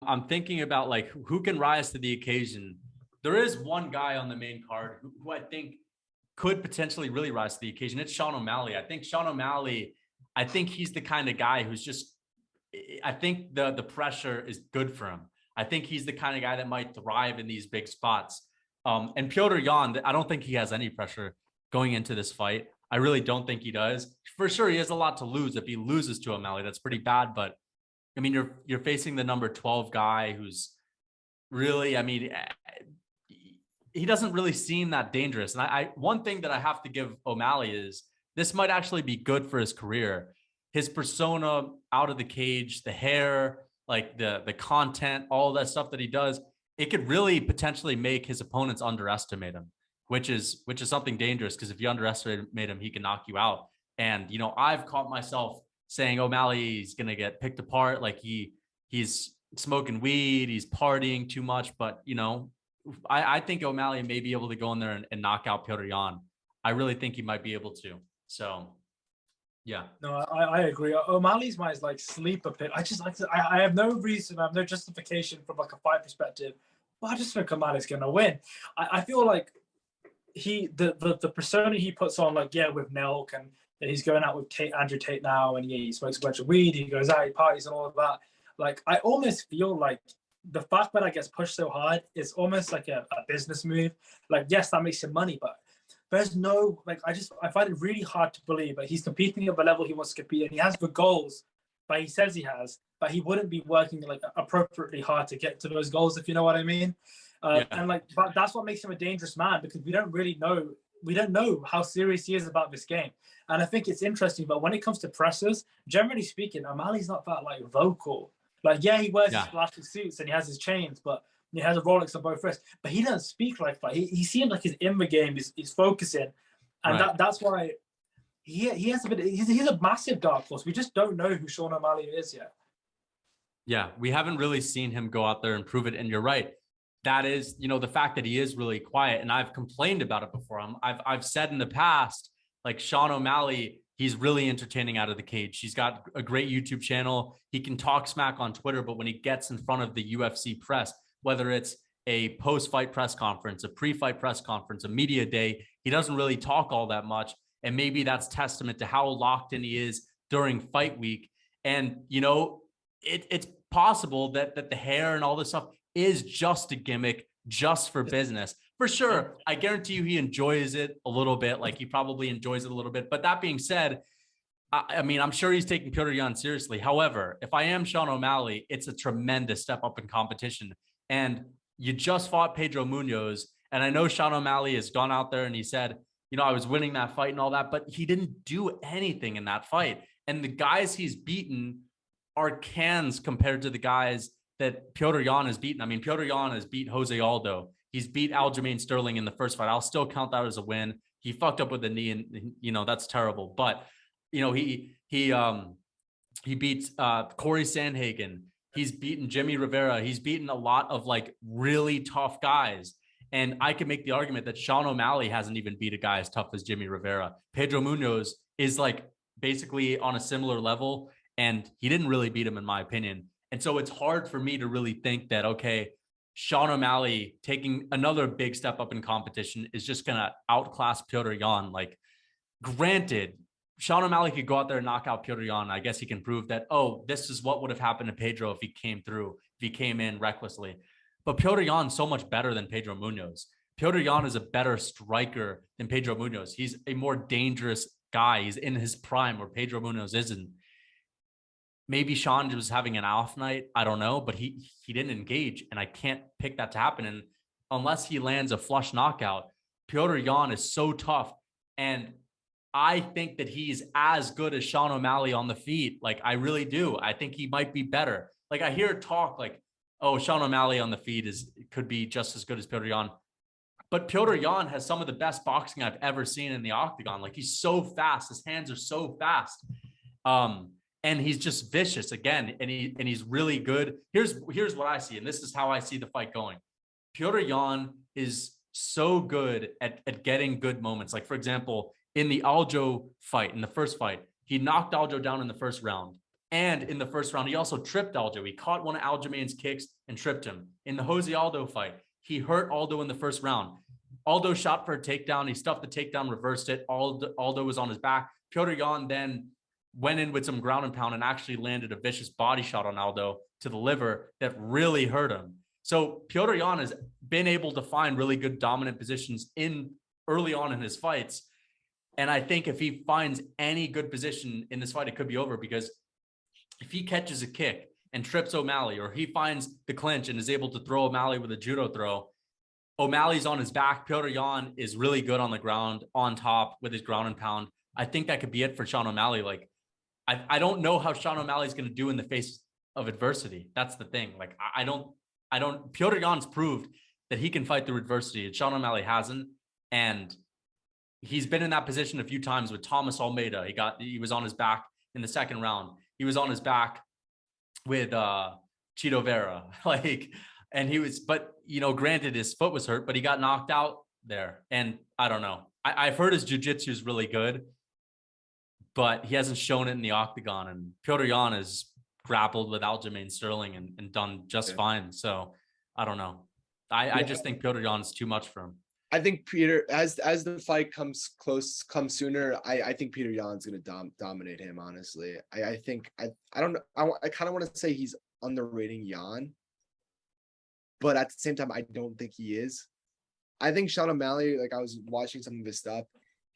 I'm thinking about like who can rise to the occasion. There is one guy on the main card who I think could potentially really rise to the occasion. It's Sean O'Malley. I think Sean O'Malley, I think he's the kind of guy who's just, I think the pressure is good for him. I think he's the kind of guy that might thrive in these big spots. And Petr Yan, I don't think he has any pressure going into this fight. I really don't think he does. For sure, he has a lot to lose. If he loses to O'Malley, that's pretty bad. But I mean, you're facing the number 12 guy who's really, I mean, he doesn't really seem that dangerous. And I one thing that I have to give O'Malley is this might actually be good for his career. His persona out of the cage, the hair, like the content, all that stuff that he does, it could really potentially make his opponents underestimate him, which is something dangerous, because if you underestimate him, he can knock you out. And, you know, I've caught myself saying O'Malley's going to get picked apart. Like he's smoking weed, he's partying too much. But, you know, I think O'Malley may be able to go in there and knock out Petr Yan. I really think he might be able to. So, yeah. No, I agree. O'Malley's my like sleeper pick. I have no reason, I have no justification from like a fight perspective, but I just think O'Malley's going to win. I feel like the persona he puts on, like, yeah, with Milk, and he's going out with Andrew Tate now, and yeah, he smokes a bunch of weed, he goes out, he parties and all of that. Like, I almost feel like the fact that I gets pushed so hard is almost like a business move. Like, yes, that makes him money, but there's no, like, I find it really hard to believe that he's competing at the level he wants to compete, and he has the goals that he says he has, but he wouldn't be working like appropriately hard to get to those goals, if you know what I mean. Yeah. And like, but that's what makes him a dangerous man, because we don't know how serious he is about this game. And I think it's interesting, but when it comes to pressers, generally speaking, O'Malley's not that like vocal. Like, yeah, he wears his flashy suits and he has his chains, but he has a Rolex on both wrists, but he doesn't speak like that. He seems like he's in the game, he's focusing. And that's why he has a bit, he's a massive dark horse. We just don't know who Sean O'Malley is yet. Yeah, we haven't really seen him go out there and prove it. And you're right. That is, you know, the fact that he is really quiet. And I've complained about it before. I've said in the past, like, Sean O'Malley, he's really entertaining out of the cage. He's got a great YouTube channel. He can talk smack on Twitter, but when he gets in front of the UFC press, whether it's a post-fight press conference, a pre-fight press conference, a media day, he doesn't really talk all that much. And maybe that's testament to how locked in he is during fight week. And, you know, it's possible that the hair and all this stuff is just a gimmick, just for business. For sure, I guarantee you he enjoys it a little bit. Like, he probably enjoys it a little bit. But that being said, I mean, I'm sure he's taking Petr Yan seriously. However, if I am Sean O'Malley, it's a tremendous step up in competition. And you just fought Pedro Munoz. And I know Sean O'Malley has gone out there and he said, you know, I was winning that fight and all that, but he didn't do anything in that fight. And the guys he's beaten are cans compared to the guys that Petr Yan has beaten. I mean, Petr Yan has beat Jose Aldo. He's beat Aljamain Sterling in the first fight. I'll still count that as a win. He fucked up with the knee, and, you know, that's terrible. But, you know, he beats Corey Sandhagen. He's beaten Jimmy Rivera. He's beaten a lot of like really tough guys. And I can make the argument that Sean O'Malley hasn't even beat a guy as tough as Jimmy Rivera. Pedro Munoz is like basically on a similar level, and he didn't really beat him, in my opinion. And so it's hard for me to really think that, okay, Sean O'Malley taking another big step up in competition is just going to outclass Petr Yan. Like, granted, Sean O'Malley could go out there and knock out Petr Yan. I guess he can prove that, oh, this is what would have happened to Pedro if he came through, if he came in recklessly. But Petr Yan is so much better than Pedro Munoz. Petr Yan is a better striker than Pedro Munoz. He's a more dangerous guy. He's in his prime, where Pedro Munoz isn't. Maybe Sean was having an off night. I don't know, but he didn't engage, and I can't pick that to happen. And unless he lands a flush knockout, Petr Yan is so tough. And I think that he's as good as Sean O'Malley on the feet. Like, I really do. I think he might be better. Like, I hear talk like, oh, Sean O'Malley on the feet could be just as good as Petr Yan. But Petr Yan has some of the best boxing I've ever seen in the octagon. Like, he's so fast. His hands are so fast. And he's just vicious again. And he's really good. Here's what I see. And this is how I see the fight going. Petr Yan is so good at getting good moments. Like, for example, in the Aljo fight, in the first fight, he knocked Aljo down in the first round. And in the first round, he also tripped Aljo. He caught one of Aljamain's kicks and tripped him. In the Jose Aldo fight, he hurt Aldo in the first round. Aldo shot for a takedown. He stuffed the takedown, reversed it. Aldo was on his back. Petr Yan then went in with some ground and pound and actually landed a vicious body shot on Aldo to the liver that really hurt him. So Petr Yan has been able to find really good dominant positions in early on in his fights. And I think if he finds any good position in this fight, it could be over, because if he catches a kick and trips O'Malley, or he finds the clinch and is able to throw O'Malley with a judo throw, O'Malley's on his back. Petr Yan is really good on the ground, on top with his ground and pound. I think that could be it for Sean O'Malley. Like, I don't know how Sean O'Malley's going to do in the face of adversity. That's the thing. Like, I don't, Petr Yan's proved that he can fight through adversity, and Sean O'Malley hasn't. And he's been in that position a few times with Thomas Almeida. He was on his back in the second round. He was on his back with Chito Vera. But granted, his foot was hurt, but he got knocked out there. And I don't know. I've heard his jiu-jitsu is really good, but he hasn't shown it in the octagon. And Petr Yan has grappled with Aljamain Sterling and done just fine. So I don't know. I just think Petr Yan is too much for him. I think Peter, as the fight comes sooner, I think Petr Yan's going to dominate him, honestly. I think, I don't know. I kind of want to say he's underrating Yan, but at the same time, I don't think he is. I think Sean O'Malley, like, I was watching some of his stuff,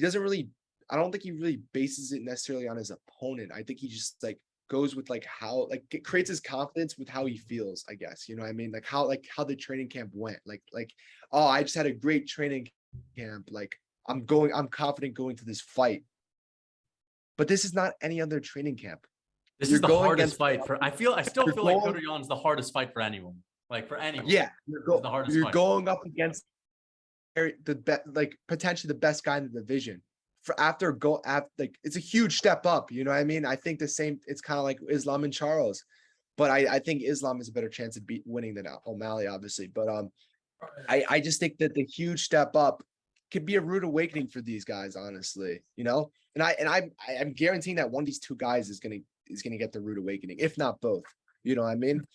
I don't think he really bases it necessarily on his opponent. I think he just like goes with like how, like, it creates his confidence with how he feels, I guess. You know what I mean? Like how the training camp went. Like, oh, I just had a great training camp. Like, I'm confident going to this fight. But this is not any other training camp. This is the hardest fight for, I still feel like Petr Yan's the hardest fight for anyone. Like, for anyone. Yeah. The hardest you're fight. Going up against potentially the best guy in the division. It's a huge step up. You know what I mean? I think it's kind of like Islam and Charles, but I think Islam has a better chance of winning than O'Malley, obviously. But I just think that the huge step up could be a rude awakening for these guys, honestly. And I'm guaranteeing that one of these two guys is gonna get the rude awakening, if not both. You know what I mean?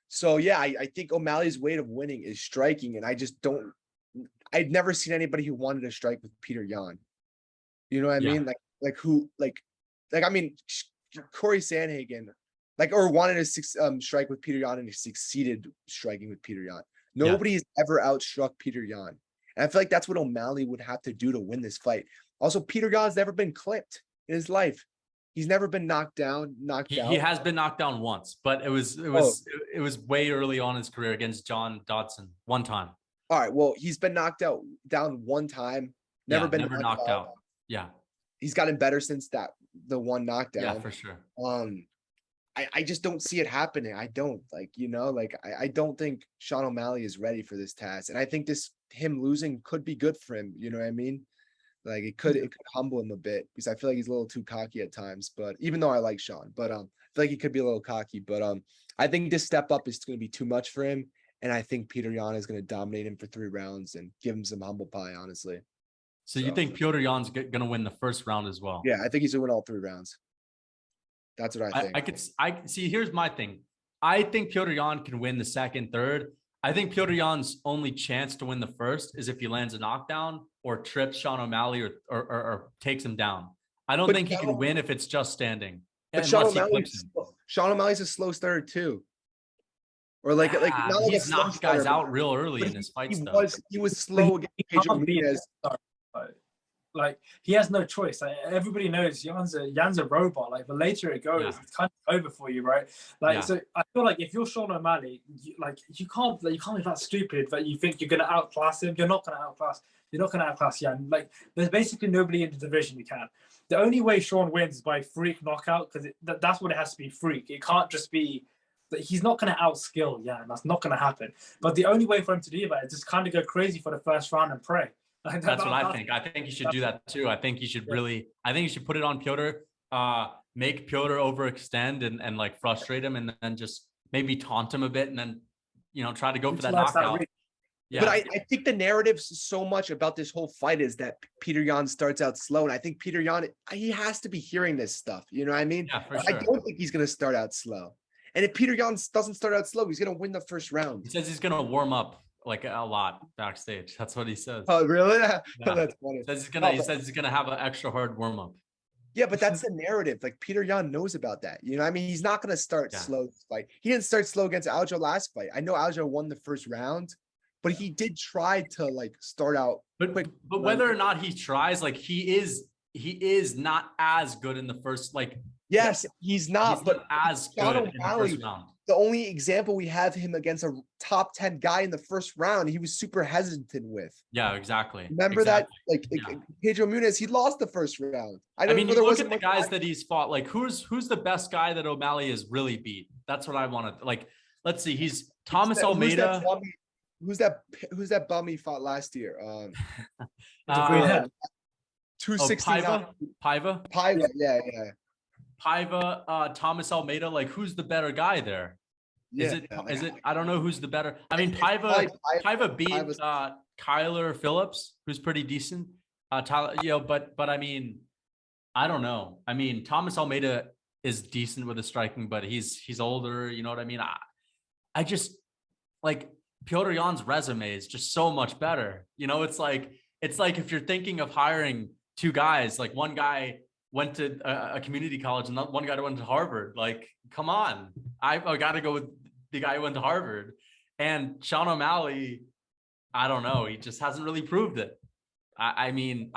So yeah, I think O'Malley's way of winning is striking, and I'd never seen anybody who wanted to strike with Petr Yan. You know what I mean? I mean, Corey Sandhagen, or wanted to strike with Petr Yan, and he succeeded striking with Petr Yan. Nobody's ever outstruck Petr Yan. And I feel like that's what O'Malley would have to do to win this fight. Also, Petr Yan's never been clipped in his life. He's never been knocked out. He has been knocked down once, but it was way early on in his career against John Dodson one time. All right. Well, he's been knocked down one time. Never knocked out. Yeah. He's gotten better since the one knockdown. Yeah, for sure. I just don't see it happening. I don't I don't think Sean O'Malley is ready for this task. And I think him losing could be good for him. You know what I mean? Like, it could humble him a bit, because I feel like he's a little too cocky at times. But even though I like Sean, but I feel like he could be a little cocky. But I think this step up is going to be too much for him, and I think Petr Yan is going to dominate him for 3 rounds and give him some humble pie, honestly. So you think Petr Yan's going to win the first round as well? Yeah, I think he's going to win all 3 rounds. That's what I think. I see. Here's my thing. I think Petr Yan can win the second, third. I think Petr Yan's only chance to win the first is if he lands a knockdown or trips Sean O'Malley or takes him down. I don't think he can win if it's just standing. But Sean O'Malley's a slow starter too. Or he's knocked guys out real early in his fights. He was slow against Pedro Martinez. Like, he has no choice. Like, everybody knows Jan's a robot. Like, the later it goes, it's kind of over for you, right? So I feel like if you're Sean O'Malley, you can't be that stupid that you think you're gonna outclass him. You're not gonna outclass Jan. Like, there's basically nobody in the division who can. The only way Sean wins is by freak knockout, because that's what it has to be, freak. It can't just be that he's not gonna outskill Jan. That's not gonna happen. But the only way for him to do that is just kind of go crazy for the first round and pray. That's what I think. I think he should do that too. I think he should put it on Petr, make Petr overextend and like frustrate him, and then just maybe taunt him a bit, and then try to go for that knockout. But I think the narrative so much about this whole fight is that Peter Yan starts out slow. And I think Peter Yan, he has to be hearing this stuff. You know what I mean? Yeah, for I sure. don't think he's going to start out slow. And if Peter Yan doesn't start out slow, he's going to win the first round. He says he's going to warm up like a lot backstage. That's what he says. Oh, really? Yeah. That's funny. He says he's gonna have an extra hard warm up. Yeah, but that's the narrative. Like Peter Yan knows about that. You know what I mean? He's not going to start slow this fight. He didn't start slow against Aljo last fight. I know Aljo won the first round, but he did try to like start out quick. But whether or not he tries, like he is not as good in the first, like yes, he's not as good in the first round. The only example we have him against a top 10 guy in the first round, he was super hesitant with. Yeah, exactly. Remember that? Like Pedro Munez, he lost the first round. I mean, you look at the guys that he's fought, like who's the best guy that O'Malley has really beat? That's what I want to like. Let's see. He's Thomas Almeida. Who's that bum he fought last year? 269. Paiva, yeah. Paiva, Thomas Almeida, like who's the better guy there? Is it I don't know who's the better. I mean, Paiva beat Kyler Phillips, who's pretty decent. Tyler, but I mean, I don't know. I mean, Thomas Almeida is decent with the striking, but he's older, you know what I mean? I just like Petr Yan's resume is just so much better. You know, it's like if you're thinking of hiring two guys, like one guy went to a community college and one guy went to Harvard. Like, come on. I got to go with the guy who went to Harvard. And Sean O'Malley, I don't know. He just hasn't really proved it. I'd be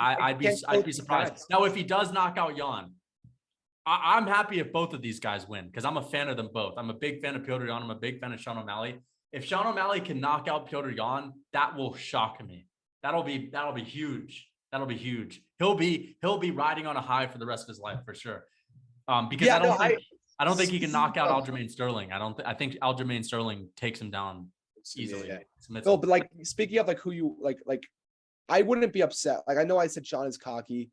surprised. Now, if he does knock out Yan, I'm happy if both of these guys win because I'm a fan of them both. I'm a big fan of Petr Yan. I'm a big fan of Sean O'Malley. If Sean O'Malley can knock out Petr Yan, that will shock me. That'll be Huge. That'll be huge. He'll be riding on a high for the rest of his life for sure. Because I don't think he can knock out Aljamain Sterling. I think Aljamain Sterling takes him down easily. Yeah. No, but like speaking of like who you like I wouldn't be upset. Like I know I said Sean is cocky.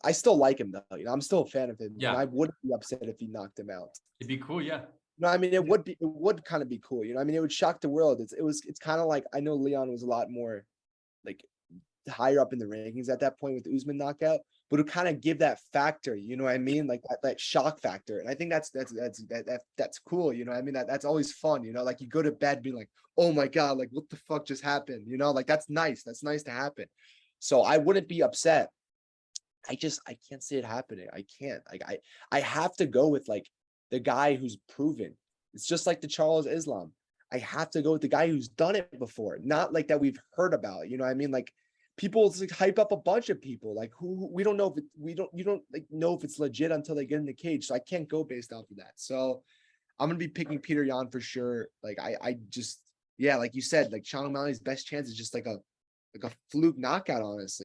I still like him though. You know, I'm still a fan of him. Yeah. And I wouldn't be upset if he knocked him out. It'd be cool, yeah. No, I mean it would kind of be cool. You know, I mean it would shock the world. It's kind of like I know Leon was a lot more like higher up in the rankings at that point with the Usman knockout, but to kind of give that factor, you know what I mean, like that shock factor. And I think that's cool, you know what I mean, that's always fun, you know, like you go to bed being like, oh my god, like what the fuck just happened, you know, like that's nice to happen. So I wouldn't be upset. I can't see it happening. I can't, like I have to go with like the guy who's proven. It's just like the Charles Islam. I have to go with the guy who's done it before, not like that we've heard about, you know what I mean, like people like hype up a bunch of people like who we don't know if you don't like know if it's legit until they get in the cage. So I can't go based off of that. So I'm gonna be picking Petr Yan for sure. Like I just like you said, like Sean O'Malley's best chance is just like a fluke knockout, honestly.